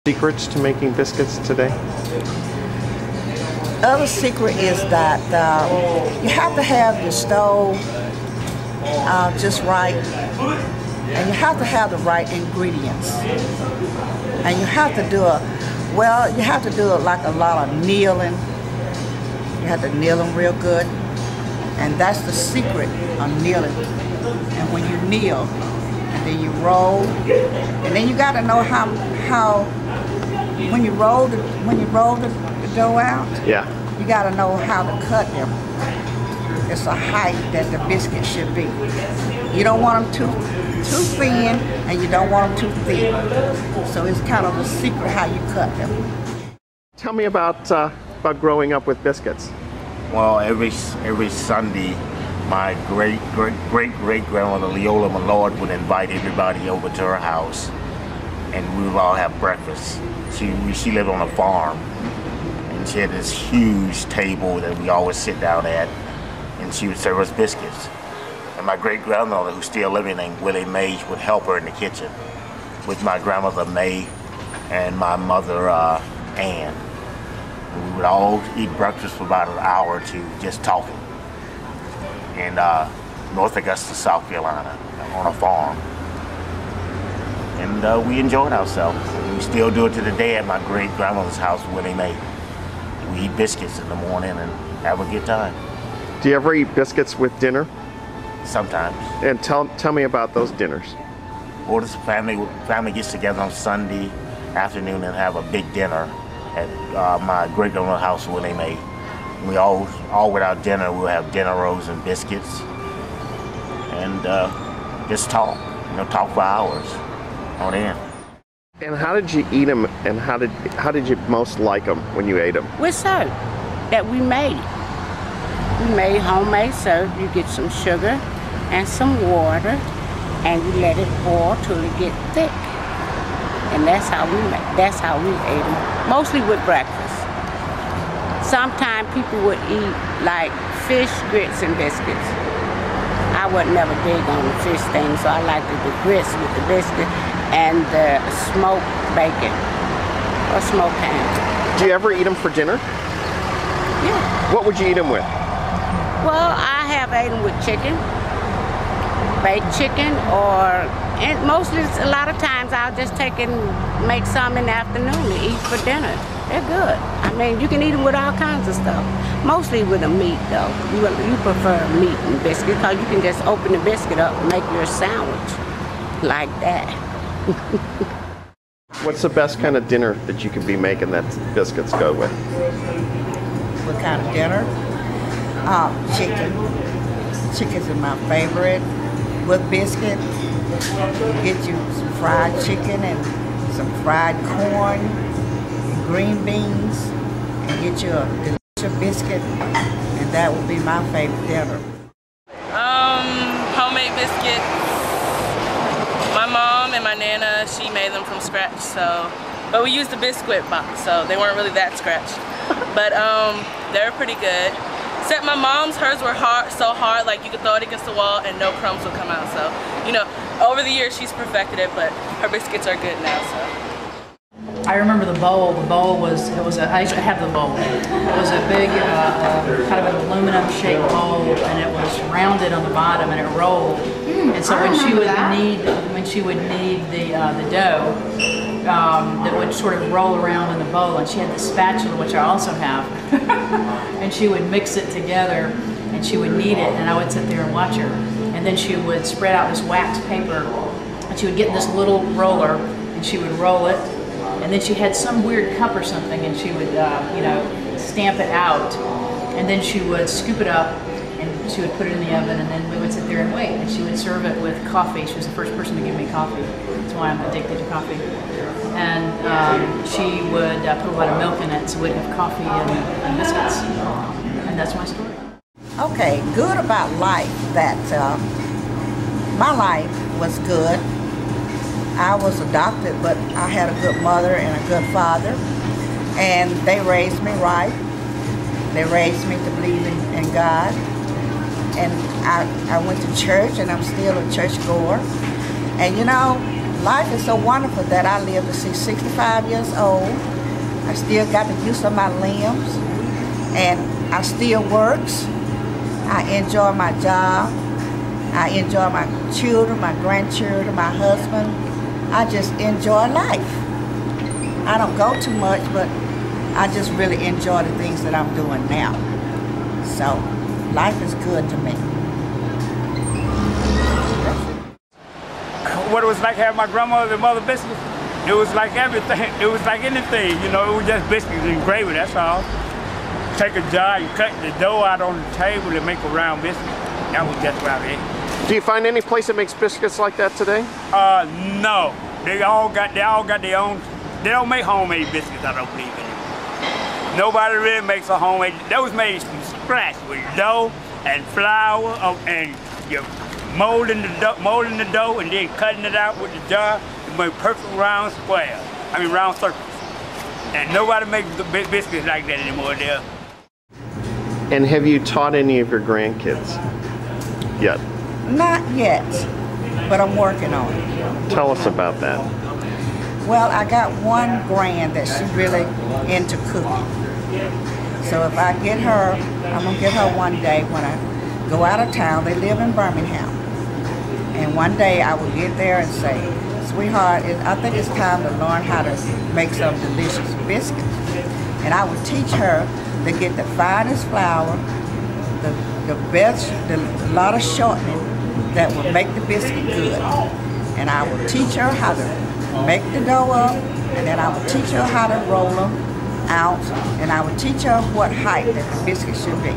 Secrets to making biscuits today? Other secret is that you have to have your stove just right, and you have to have the right ingredients, and you have to do you have to do like a lot of kneeling. You have to kneel them real good, and that's the secret of kneeling. And when you kneel, and then you roll, and then you got to know how when you roll the dough out, yeah, you got to know how to cut them. It's a height that the biscuit should be. You don't want them too thin, and you don't want them too thick. So it's kind of a secret how you cut them. Tell me about growing up with biscuits. Well, every Sunday, my great grandmother Leola Millard would invite everybody over to her house, and we would all have breakfast. She lived on a farm, and she had this huge table that we always sit down at, and she would serve us biscuits. And my great grandmother, who's still living, named Willie May, would help her in the kitchen with my grandmother May and my mother Ann. And we would all eat breakfast for about an hour or two, just talking. In North Augusta, South Carolina, on a farm. And we enjoyed ourselves. We still do it to the day at my great grandmother's house, Willie May. We eat biscuits in the morning and have a good time. Do you ever eat biscuits with dinner? Sometimes. And tell me about those dinners. Well, this family gets together on Sunday afternoon and have a big dinner at my great grandmother's house, Willie May. We all without dinner, we'll have dinner rolls and biscuits, and just talk. Talk for hours on end. And how did you eat them? And how did you most like them when you ate them? With syrup that we made. We made homemade syrup. You get some sugar and some water, and you let it boil till it gets thick. And that's how we ate them. Mostly with breakfast. Sometimes people would eat like fish, grits, and biscuits. I was never big on the fish thing, so I liked the grits with the biscuit and the smoked bacon or smoked ham. Do you ever eat them for dinner? Yeah. What would you eat them with? Well, I have ate them with chicken, baked chicken, and mostly a lot of times I'll just take and make some in the afternoon to eat for dinner. They're good. I mean, you can eat them with all kinds of stuff. Mostly with a meat, though. You prefer meat and biscuit because you can just open the biscuit up and make your sandwich like that. What's the best kind of dinner that you could be making that biscuits go with? What kind of dinner? Chicken. Chicken's is my favorite. With biscuit, get you some fried chicken and some fried corn, green beans, and get you a delicious biscuit, and that would be my favorite dinner. Homemade biscuits. My mom and my nana, she made them from scratch, but we used the Biscuit box, so they weren't really that scratched. But they're pretty good. Except my mom's, hers were so hard, like you could throw it against the wall and no crumbs would come out. So, over the years she's perfected it, but her biscuits are good now, so. I remember the bowl. The bowl I actually have the bowl. It was a big, kind of an aluminum shaped bowl, and it was rounded on the bottom, and it rolled. And so when she would knead the dough, that would sort of roll around in the bowl, and she had the spatula, which I also have, and she would mix it together, and she would knead it, and I would sit there and watch her. And then she would spread out this wax paper, and she would get this little roller, and she would roll it. And then she had some weird cup or something, and she would, stamp it out. And then she would scoop it up, and she would put it in the oven, and then we would sit there and wait. And she would serve it with coffee. She was the first person to give me coffee. That's why I'm addicted to coffee. And she would put a lot of milk in it, so we'd have coffee and biscuits. And that's my story. Okay, good about life, that my life was good. I was adopted, but I had a good mother and a good father, and they raised me right. They raised me to believe in God, and I went to church, and I'm still a church goer. And life is so wonderful that I live to see 65 years old. I still got the use of my limbs, and I still works. I enjoy my job. I enjoy my children, my grandchildren, my husband. I just enjoy life. I don't go too much, but I just really enjoy the things that I'm doing now. So life is good to me. What it was like having my grandmother and mother biscuits, it was like everything. It was like anything, you know, it was just biscuits and gravy, that's all. Take a jar and cut the dough out on the table and make a round biscuit. That was just about it. Do you find any place that makes biscuits like that today? No. They all got their own. They don't make homemade biscuits, I don't believe anymore. Nobody really makes a homemade. Those made from scratch with dough and flour and you're molding the dough and then cutting it out with the jar to make perfect round squares. I mean round circles. And nobody makes the biscuits like that anymore there. And have you taught any of your grandkids yet? Not yet, but I'm working on it. Tell us about that. Well, I got one grand that she's really into cooking. So if I get her, I'm gonna get her one day when I go out of town. They live in Birmingham. And one day I will get there and say, sweetheart, I think it's time to learn how to make some delicious biscuits. And I will teach her to get the finest flour, the best, a lot of shortening that will make the biscuit good. And I will teach her how to make the dough up, and then I will teach her how to roll them out, and I will teach her what height that the biscuit should be.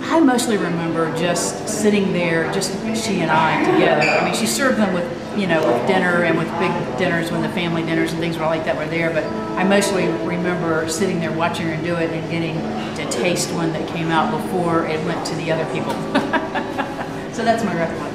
I mostly remember just sitting there, just she and I together. I mean, she served them with, you know, with dinner and with big dinners when the family dinners and things were like that were there. But I mostly remember sitting there watching her do it and getting to taste one that came out before it went to the other people. So that's my recollection.